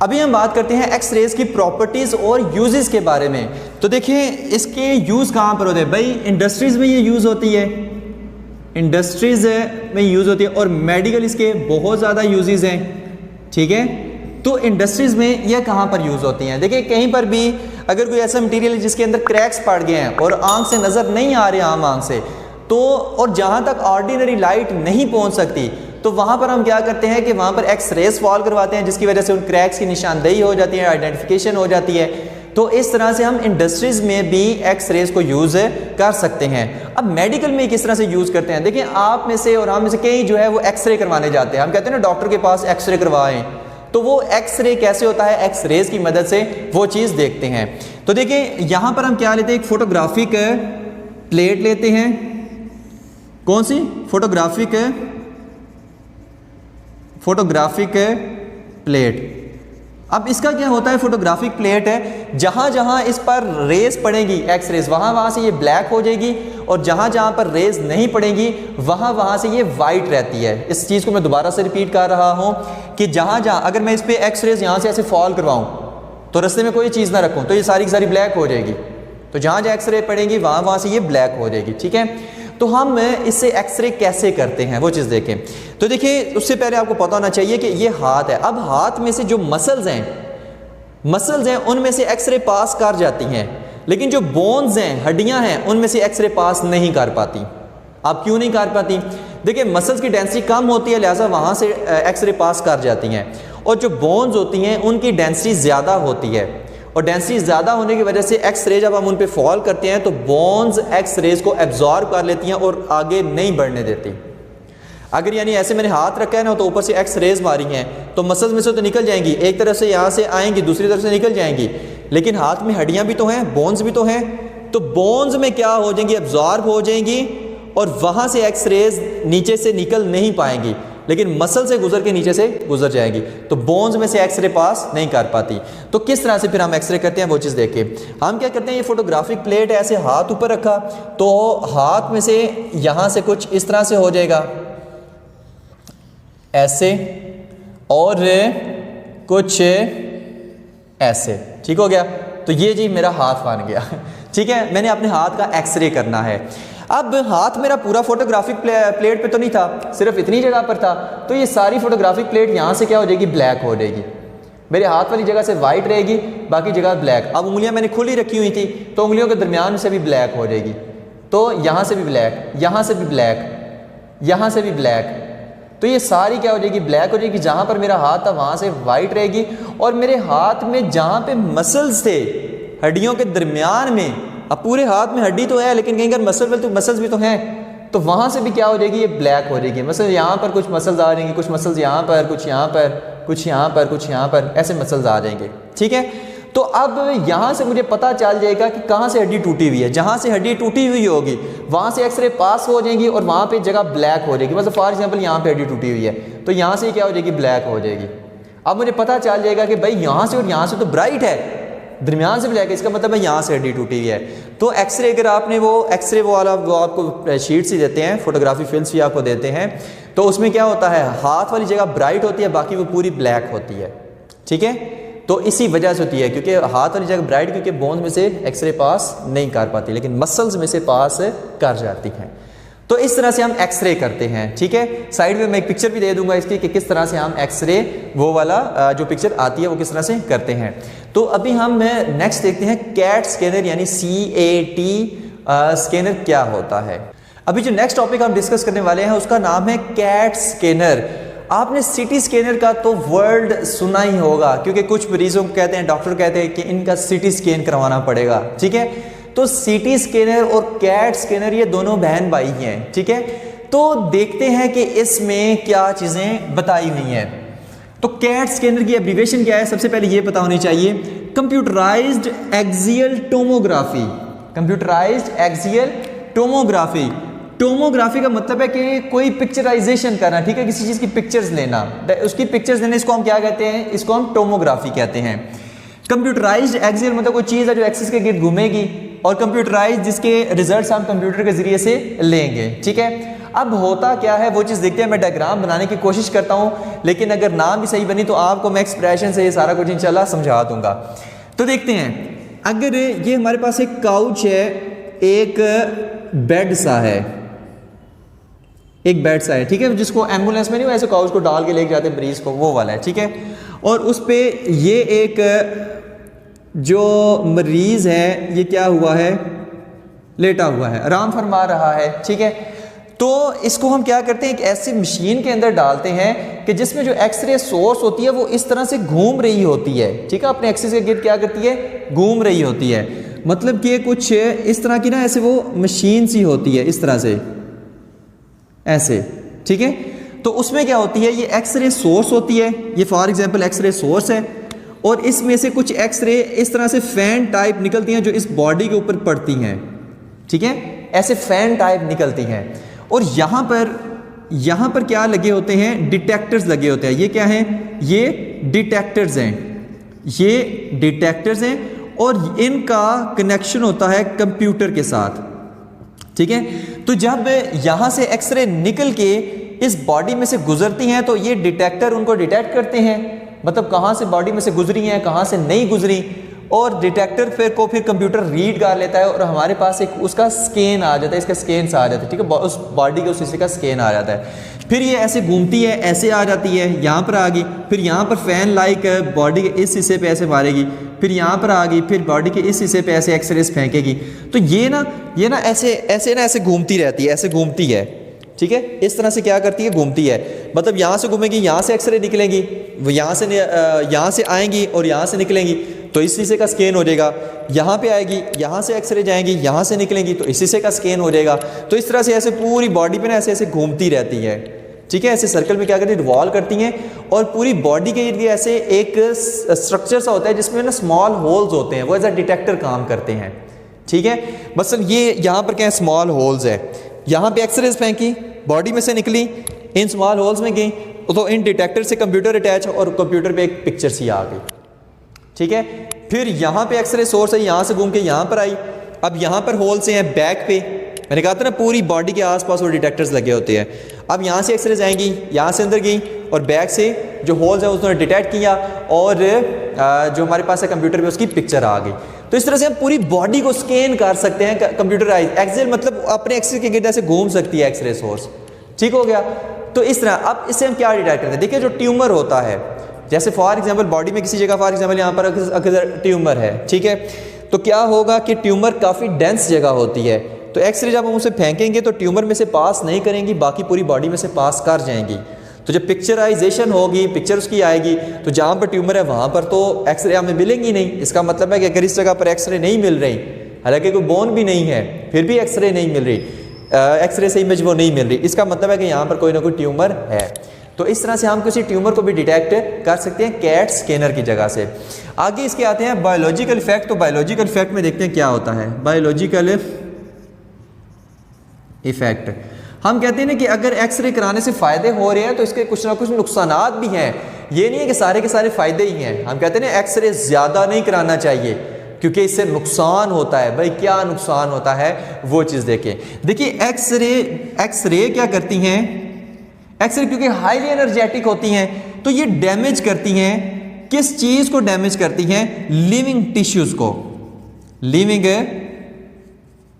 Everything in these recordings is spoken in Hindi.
अभी हम बात करते हैं एक्स रेज की प्रॉपर्टीज़ और यूजेस के बारे में। तो देखिए इसके यूज़ कहाँ पर होते हैं भाई, इंडस्ट्रीज़ में ये यूज़ होती है, इंडस्ट्रीज़ में यूज़ होती है, और मेडिकल इसके बहुत ज़्यादा यूजेस हैं, ठीक है। तो इंडस्ट्रीज़ में ये कहाँ पर यूज़ होती हैं, देखिए कहीं पर भी अगर कोई ऐसा मटेरियल है जिसके अंदर क्रैक्स पड़ गए हैं और आंख से नज़र नहीं आ रहे आम आंख से, तो और जहाँ तक ऑर्डिनरी लाइट नहीं पहुँच सकती, तो वहाँ पर हम क्या करते हैं कि वहाँ पर एक्स रेज फॉल करवाते हैं, जिसकी वजह से उन क्रैक्स की निशानदेही हो जाती है, आइडेंटिफिकेशन हो जाती है। तो इस तरह से हम इंडस्ट्रीज़ में भी एक्स रेज को यूज़ कर सकते हैं। अब मेडिकल में किस तरह से यूज़ करते हैं, देखिए आप में से और हम में से कई जो है वो एक्सरे करवाने जाते हैं, हम कहते हैं ना डॉक्टर के पास एक्सरे करवाएं, तो वो एक्सरे कैसे होता है, एक्स रेज की मदद से वो चीज़ देखते हैं। तो देखिए यहाँ पर हम क्या लेते हैं, एक फोटोग्राफिक प्लेट लेते हैं, कौन सी, फोटोग्राफिक प्लेट। अब इसका क्या होता है, फोटोग्राफिक प्लेट है, जहां जहां इस पर रेज पड़ेगी एक्स रेज, वहां से ये ब्लैक हो जाएगी, और जहां जहां पर रेज नहीं पड़ेगी वहां से ये वाइट रहती है। इस चीज़ को मैं दोबारा से रिपीट कर रहा हूं कि जहां जहां अगर मैं इस पर एक्स रेज यहाँ से ऐसे फॉल करवाऊं, तो रास्ते में कोई चीज़ ना रखूं, तो ये सारी की सारी ब्लैक हो जाएगी। तो जहां जहां एक्सरे पड़ेंगी वहां से ये ब्लैक हो जाएगी, ठीक है। तो हम इससे एक्सरे कैसे करते हैं वो चीज़ देखें। तो देखिए उससे पहले आपको पता होना चाहिए कि ये हाथ है, अब हाथ में से जो मसल्स हैं उनमें से एक्सरे पास कर जाती हैं, लेकिन जो बोन्स हैं, हड्डियां हैं, उनमें से एक्सरे पास नहीं कर पाती। आप क्यों नहीं कर पाती, देखिए मसल्स की डेंसिटी कम होती है, लिहाजा वहाँ से एक्सरे पास कर जाती हैं, और जो बोन्स होती हैं उनकी डेंसिटी ज़्यादा होती है, और डेंसिटी ज़्यादा होने की वजह से एक्स रे जब हम उन पे फॉल करते हैं तो बोन्स एक्स रेज को एब्जॉर्ब कर लेती हैं और आगे नहीं बढ़ने देती। अगर यानी ऐसे मैंने हाथ रखा है ना, तो ऊपर से एक्स रेज मारी हैं, तो मसल्स में से तो निकल जाएंगी, एक तरफ से यहाँ से आएंगी, दूसरी तरफ से निकल जाएंगी, लेकिन हाथ में हड्डियाँ भी तो हैं, बोन्स भी तो हैं, तो बोन्स में क्या हो जाएंगी, एब्जॉर्ब हो जाएंगी, और वहाँ से एक्स रेज नीचे से निकल नहीं पाएंगी, लेकिन मसल से गुजर के नीचे से गुजर जाएगी, तो बोन्स में से एक्सरे पास नहीं कर पाती। तो किस तरह से फिर हम एक्सरे करते हैं वो चीज़ देखें। हम क्या करते हैं, ये फोटोग्राफिक प्लेट है, ऐसे हाथ ऊपर रखा, तो हाथ में से यहाँ से कुछ इस तरह से हो जाएगा ऐसे, और कुछ ऐसे, ठीक हो गया। तो ये जी मेरा हाथ बन गया, ठीक है। मैंने अपने हाथ का एक्सरे करना है। अब हाथ मेरा पूरा फोटोग्राफिक प्लेट पे तो नहीं था, सिर्फ इतनी जगह पर था, तो ये सारी फोटोग्राफिक प्लेट यहाँ से क्या हो जाएगी, ब्लैक हो जाएगी। मेरे हाथ वाली जगह से वाइट रहेगी, बाकी जगह ब्लैक। अब उंगलियाँ मैंने खुली रखी हुई थी, तो उंगलियों के दरमियान से भी ब्लैक हो जाएगी, तो यहाँ से भी ब्लैक, यहाँ से भी ब्लैक, यहाँ से भी ब्लैक, तो ये सारी क्या हो जाएगी, ब्लैक हो जाएगी। जहाँ पर मेरा हाथ था वहाँ से वाइट रहेगी, और मेरे हाथ में जहाँ पे मसल्स थे, हड्डियों के दरमियान में, अब पूरे हाथ में हड्डी तो है, लेकिन कहीं अगर मसल्स भी तो हैं, तो वहाँ से भी क्या हो जाएगी, ये ब्लैक हो जाएगी। मसल यहाँ पर कुछ मसल्स आ जाएंगे, कुछ मसल्स यहाँ पर, कुछ यहाँ पर, कुछ यहाँ पर, कुछ यहाँ पर, ऐसे मसल्स आ जाएंगे, ठीक है। तो अब यहाँ से मुझे पता चल जाएगा कि कहाँ से हड्डी टूटी हुई है। जहाँ से हड्डी टूटी हुई होगी वहाँ से एक्सरे पास हो जाएंगी, और वहाँ पे जगह ब्लैक हो जाएगी। मतलब फॉर एग्जांपल यहाँ पे हड्डी टूटी हुई है, तो यहाँ से क्या हो जाएगी, ब्लैक हो जाएगी। अब मुझे पता चल जाएगा कि भाई यहाँ से और यहाँ से तो ब्राइट है, दरमियान से ब्लैक है, इसका मतलब है यहाँ से हड्डी टूटी हुई है। तो एक्सरे अगर आपने वो एक्सरे वो वाला वो आपको शीट्स ही देते हैं, फोटोग्राफी फिल्म्स भी आपको देते हैं, तो उसमें क्या होता है, हाथ वाली जगह ब्राइट होती है, बाकी वो पूरी ब्लैक होती है, ठीक है। तो इसी वजह से होती है, क्योंकि हाथ वाली जगह ब्राइट, क्योंकि बोन्स में से एक्सरे पास नहीं कर पाती, लेकिन मसल्स में से पास कर जाती हैं। तो इस तरह से हम एक्सरे करते हैं, ठीक है। साइड में मैं एक पिक्चर भी दे दूंगा इसकी कि किस तरह से हम एक्सरे वो वाला जो पिक्चर आती है वो किस तरह से करते हैं। तो अभी हम नेक्स्ट देखते हैं कैट स्कैनर, यानी CAT स्कैनर क्या होता है। अभी जो नेक्स्ट टॉपिक हम डिस्कस करने वाले हैं उसका नाम है कैट स्कैनर। आपने CT स्कैनर का तो वर्ड सुना ही होगा, क्योंकि कुछ मरीजों को कहते हैं, डॉक्टर कहते हैं कि इनका CT स्कैन करवाना पड़ेगा, ठीक है। तो CT स्कैनर और कैट स्कैनर ये दोनों बहन भाई हैं, ठीक है। तो देखते हैं कि इसमें क्या चीज़ें बताई हुई हैं। तो कैट स्कैनर की एब्रीविएशन क्या है, सबसे पहले ये पता होनी चाहिए, computerised axial tomography. Computerised axial tomography, tomography का मतलब है कि कोई पिक्चराइजेशन करना, ठीक है, किसी चीज़ की पिक्चर्स लेना, उसकी पिक्चर्स लेने, इसको हम क्या कहते हैं, इसको हम टोमोग्राफी कहते हैं। कंप्यूटराइज्ड एक्सियल मतलब कोई चीज़ है जो एक्सिस के गिर्द घूमेगी, और कंप्यूटराइज जिसके रिजल्ट्स हम कंप्यूटर के जरिए से लेंगे, ठीक है। अब होता क्या है वो चीज़ देखते हैं, मैं डायग्राम बनाने की कोशिश करता हूँ, लेकिन अगर ना भी सही बनी तो आपको मैं एक्सप्रेशन से ये सारा कुछ इंशाल्लाह समझा दूंगा। तो देखते हैं, अगर ये हमारे पास एक काउच है, एक बेड सा है, एक बेड सा है, ठीक है, जिसको एम्बुलेंस में नहीं वैसे काउच को डाल के लेके जाते हैं मरीज को, वो वाला है, ठीक है। और उस पे ये एक जो मरीज है ये क्या हुआ है, लेटा हुआ है, आराम फरमा रहा है, ठीक है। तो इसको हम क्या करते हैं, एक ऐसी मशीन के अंदर डालते हैं कि जिसमें जो एक्सरे सोर्स होती है वो इस तरह से घूम रही होती है, ठीक है, अपने एक्सिस के गिर्द क्या करती है, घूम रही होती है। मतलब कि कुछ इस तरह की ना, ऐसे वो मशीन सी होती है इस तरह से, ऐसे, ठीक है। तो उसमें क्या होती है, ये एक्सरे सोर्स होती है, ये फॉर एग्जांपल एक्सरे सोर्स है, और इसमें से कुछ एक्सरे इस तरह से फैन टाइप निकलती हैं जो इस बॉडी के ऊपर पड़ती हैं, ठीक है, ऐसे फैन टाइप निकलती हैं। और यहाँ पर क्या लगे होते हैं, डिटेक्टर्स लगे होते हैं। ये क्या हैं, ये डिटेक्टर्स हैं, ये डिटेक्टर्स हैं, और इनका कनेक्शन होता है कंप्यूटर के साथ, ठीक है। तो जब यहाँ से एक्सरे निकल के इस बॉडी में से गुजरती हैं तो ये डिटेक्टर उनको डिटेक्ट करते हैं, मतलब कहाँ से बॉडी में से गुजरी हैं, कहाँ से नहीं गुजरी, और डिटेक्टर फिर कंप्यूटर रीड कर लेता है और हमारे पास एक उसका स्कैन आ जाता है, इसका स्कैन आ जाता है, ठीक है, उस बॉडी के उस हिस्से का स्कैन आ जाता है। फिर ये ऐसे घूमती है, ऐसे आ जाती है, यहाँ पर आ गई, फिर यहाँ पर फैन लाइक बॉडी के इस हिस्से पे ऐसे मारेगी, फिर यहाँ पर आ गई, फिर बॉडी के इस हिस्से पे ऐसे एक्सरेज फेंकेगी। तो ये ना ऐसे घूमती रहती है, ऐसे घूमती है, ठीक है, इस तरह से क्या करती है, घूमती है। मतलब यहाँ से घूमेगी, यहाँ से एक्सरे निकलेंगी, वो यहाँ से आएंगी और यहाँ से निकलेंगी, तो इस हिस्से का स्कैन हो जाएगा। यहाँ पे आएगी, यहाँ से एक्सरे जाएंगी, यहाँ से निकलेंगी, तो इस हिस्से का स्कैन हो जाएगा। तो इस तरह से ऐसे पूरी बॉडी पे ना ऐसे घूमती रहती है, ठीक है, ऐसे सर्कल में क्या करती है, रिवॉल्व करती हैं। और पूरी बॉडी के इर्द ऐसे एक स्ट्रक्चर सा होता है जिसमें ना स्मॉल होल्स होते हैं, वो एज अ डिटेक्टर काम करते हैं, ठीक है। बस ये यहाँ पर क्या है, स्मॉल होल्स है, यहाँ पे एक्सरेज फेंकी, बॉडी में से निकली, इन स्मॉल होल्स में गई, तो इन डिटेक्टर से कंप्यूटर अटैच और कंप्यूटर पे एक पिक्चर सी आ गई, ठीक है। फिर यहाँ पे एक्सरे सोर्स है, यहाँ से घूम के यहाँ पर आई, अब यहाँ पर होल से हैं बैक पे, मैंने कहा था ना पूरी बॉडी के आसपास वो डिटेक्टर्स लगे होते हैं। अब यहाँ से एक्सरे जाएंगी, यहाँ से अंदर गई, और बैक से जो होल्स है उसने डिटेक्ट किया, और जो हमारे पास है कंप्यूटर पे उसकी पिक्चर आ गई। तो इस तरह से हम पूरी बॉडी को स्कैन कर सकते हैं, कंप्यूटराइज एक्सेल, मतलब अपने एक्सरे के गिर्द से घूम सकती है एक्सरे सोर्स, ठीक हो गया। तो इस तरह अब इससे हम क्या डिटेक्ट करते हैं, देखिए जो ट्यूमर होता है, जैसे फॉर एग्जांपल बॉडी में किसी जगह फॉर एग्जांपल यहाँ पर अगर ट्यूमर है, ठीक है, तो क्या होगा कि ट्यूमर काफ़ी डेंस जगह होती है, तो एक्सरे जब हम उसे फेंकेंगे तो ट्यूमर में से पास नहीं करेंगी, बाकी पूरी बॉडी में से पास कर जाएंगी। तो जब पिक्चराइजेशन होगी, पिक्चर उसकी आएगी, तो जहाँ पर ट्यूमर है वहाँ पर तो एक्सरे हमें मिलेंगी नहीं। इसका मतलब है कि अगर इस जगह पर एक्सरे नहीं मिल रही, हालांकि कोई बोन भी नहीं है, फिर भी एक्सरे नहीं मिल रही, एक्सरे से इमेज वो नहीं मिल रही, इसका मतलब है कि यहाँ पर कोई ना कोई ट्यूमर है। तो इस तरह से हम किसी ट्यूमर को भी डिटेक्ट कर सकते हैं कैट स्कैनर की जगह से। आगे इसके आते हैं बायोलॉजिकल इफेक्ट। तो बायोलॉजिकल इफेक्ट में देखते हैं क्या होता है। बायोलॉजिकल इफेक्ट, हम कहते हैं ना कि अगर एक्सरे कराने से फ़ायदे हो रहे हैं तो इसके कुछ ना कुछ नुकसानात भी हैं। ये नहीं है कि सारे के सारे फ़ायदे ही हैं। हम कहते हैं ना एक्सरे ज़्यादा नहीं कराना चाहिए क्योंकि इससे नुकसान होता है। भाई क्या नुकसान होता है वो चीज़ देखें। देखिए एक्सरे क्या करती हैं, एक्सरे क्योंकि हाईली एनर्जेटिक होती हैं तो ये डैमेज करती हैं, किस चीज़ को डैमेज करती हैं, लिविंग टिश्यूज़ को, लिविंग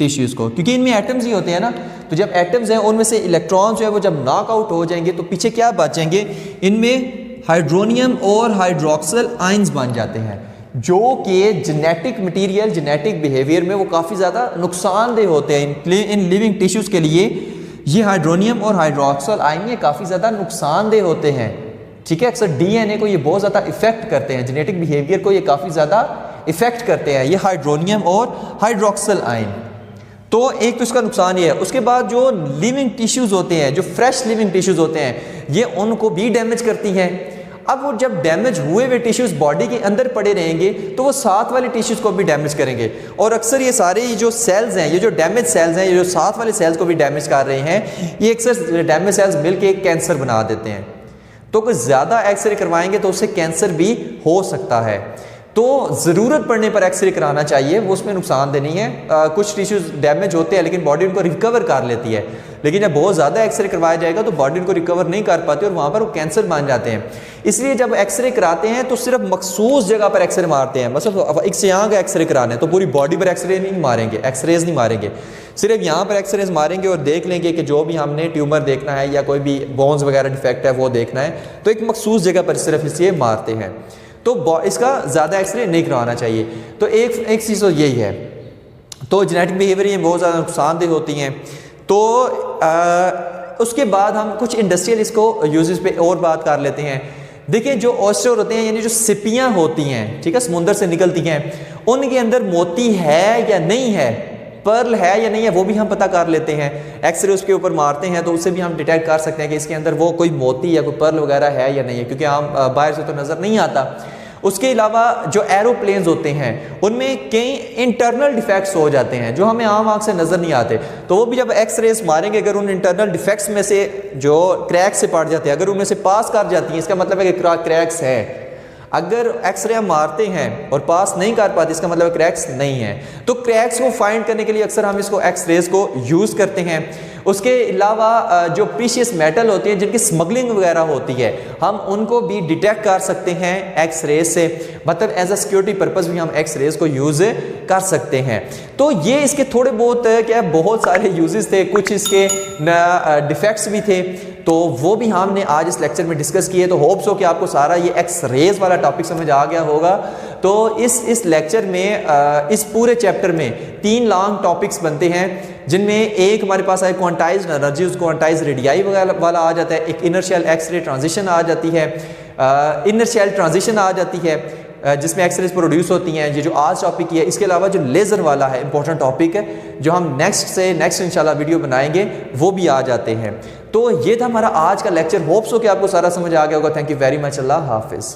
टिश्यूज़ को, क्योंकि इनमें एटम्स ही होते हैं ना। तो जब एटम्स हैं उनमें से इलेक्ट्रॉन्स जो है वो जब नॉकआउट हो जाएंगे तो पीछे क्या बचेंगे, इनमें हाइड्रोनियम और हाइड्रोक्सिल आयंस बन जाते हैं जो कि जेनेटिक मटेरियल, जेनेटिक बिहेवियर में वो काफ़ी ज़्यादा नुकसानदेह होते हैं। इन लिविंग टिश्यूज़ के लिए ये हाइड्रोनियम और हाइड्रोक्सिल आयन ये काफ़ी ज़्यादा नुकसानदेह होते हैं, ठीक है। अक्सर डीएनए को ये बहुत ज़्यादा इफेक्ट करते हैं, जेनेटिक बिहेवियर को ये काफ़ी ज़्यादा इफेक्ट करते हैं, ये हाइड्रोनियम और हाइड्रोक्सिल आयन। तो एक तो इसका नुकसान ये है। उसके बाद जो लिविंग टिश्यूज़ होते हैं, जो फ्रेश लिविंग टिश्यूज़ होते हैं, ये उनको भी डैमेज करती हैं। अब वो जब डैमेज हुए हुए टिश्यूज़ बॉडी के अंदर पड़े रहेंगे तो वो साथ वाले टिश्यूज़ को भी डैमेज करेंगे। और अक्सर ये सारे जो सेल्स हैं, ये जो डैमेज सेल्स हैं, ये जो साथ वाले सेल्स को भी डैमेज कर रहे हैं, ये अक्सर डैमेज सेल्स मिलकर एक कैंसर बना देते हैं। तो कुछ ज़्यादा एक्सरे करवाएंगे तो उससे कैंसर भी हो सकता है। तो ज़रूरत पड़ने पर एक्सरे कराना चाहिए, वो उसमें नुकसान नहीं है। कुछ टिश्यूज़ डैमेज होते हैं लेकिन बॉडी उनको रिकवर कर लेती है, लेकिन जब बहुत ज़्यादा एक्सरे करवाया जाएगा तो बॉडी उनको रिकवर नहीं कर पाती और वहाँ पर वो कैंसर मान जाते हैं। इसलिए जब एक्सरे कराते हैं तो सिर्फ मखसूस जगह पर एक्सरे मारते हैं। मतलब एक से यहाँ का एक्सरे कराना है तो पूरी बॉडी पर एक्सरे नहीं मारेंगे, एक्सरेज नहीं मारेंगे, सिर्फ यहाँ पर एक्सरेज मारेंगे और देख लेंगे कि जो भी हमने ट्यूमर देखना है या कोई भी बोन्स वगैरह डिफेक्ट है वो देखना है, तो एक मखसूस जगह पर सिर्फ इसलिए मारते हैं। तो इसका ज़्यादा एक्सरे नहीं करवाना चाहिए। तो एक चीज़ तो यही है। तो जेनेटिक बिहेवियर ये बहुत ज़्यादा नुकसानदेह होती हैं। तो उसके बाद हम कुछ इंडस्ट्रियल इसको यूजेस पे और बात कर लेते हैं। देखिए जो ऑयस्टर होते हैं यानी जो सिपियाँ होती हैं, ठीक है, समुंदर से निकलती हैं, उनके अंदर मोती है या नहीं है, पर्ल है या नहीं है, वो भी हम पता कर लेते हैं। एक्सरे उसके ऊपर मारते हैं तो उससे भी हम डिटेक्ट कर सकते हैं कि इसके अंदर वो कोई मोती या कोई पर्ल वगैरह है या नहीं है, क्योंकि हम बाहर से तो नज़र नहीं आता। उसके अलावा जो एरोप्लेन्स होते हैं उनमें कई इंटरनल डिफेक्ट्स हो जाते हैं जो हमें आम आँख से नज़र नहीं आते, तो वो भी जब एक्सरेज मारेंगे अगर उन इंटरनल डिफेक्ट्स में से जो क्रैक्स से पड़ जाते हैं, अगर उनमें से पास कर जाती हैं, इसका मतलब है कि क्रैक्स है। अगर एक्सरे हम मारते हैं और पास नहीं कर पाते, इसका मतलब क्रैक्स नहीं है। तो क्रैक्स को फाइंड करने के लिए अक्सर हम इसको एक्सरेज को यूज़ करते हैं। उसके अलावा जो प्रीशियस मेटल होती हैं जिनकी स्मगलिंग वगैरह होती है, हम उनको भी डिटेक्ट कर सकते हैं एक्सरेज से, मतलब एज अ सिक्योरिटी पर्पस भी हम एक्सरेज को यूज़ कर सकते हैं। तो ये इसके थोड़े बहुत क्या बहुत सारे यूजेस थे, कुछ इसके डिफेक्ट्स भी थे, तो वो भी हमने आज इस लेक्चर में डिस्कस किए। तो होप्स हो कि आपको सारा ये एक्सरेज वाला टॉपिक समझ आ गया होगा। तो इस लेक्चर में इस पूरे चैप्टर में 3 लॉन्ग टॉपिक्स बनते हैं, जिनमें एक हमारे पास है क्वांटाइज्ड एनर्जी, उस क्वांटाइज्ड रेडियाई वाला आ जाता है, एक इनर शेल एक्सरे ट्रांजिशन आ जाती है, इनर शेल ट्रांजिशन आ जाती है जिसमें एक्सरेज प्रोड्यूस होती हैं। ये जो आज टॉपिक है, इसके अलावा जो लेज़र वाला है इंपॉर्टेंट टॉपिक है जो हम नेक्स्ट इंशाल्लाह वीडियो बनाएंगे, वो भी आ जाते हैं। तो ये था हमारा आज का लेक्चर। होप्स हो कि आपको सारा समझ आ गया होगा। Thank you very much. अल्लाह हाफिज़।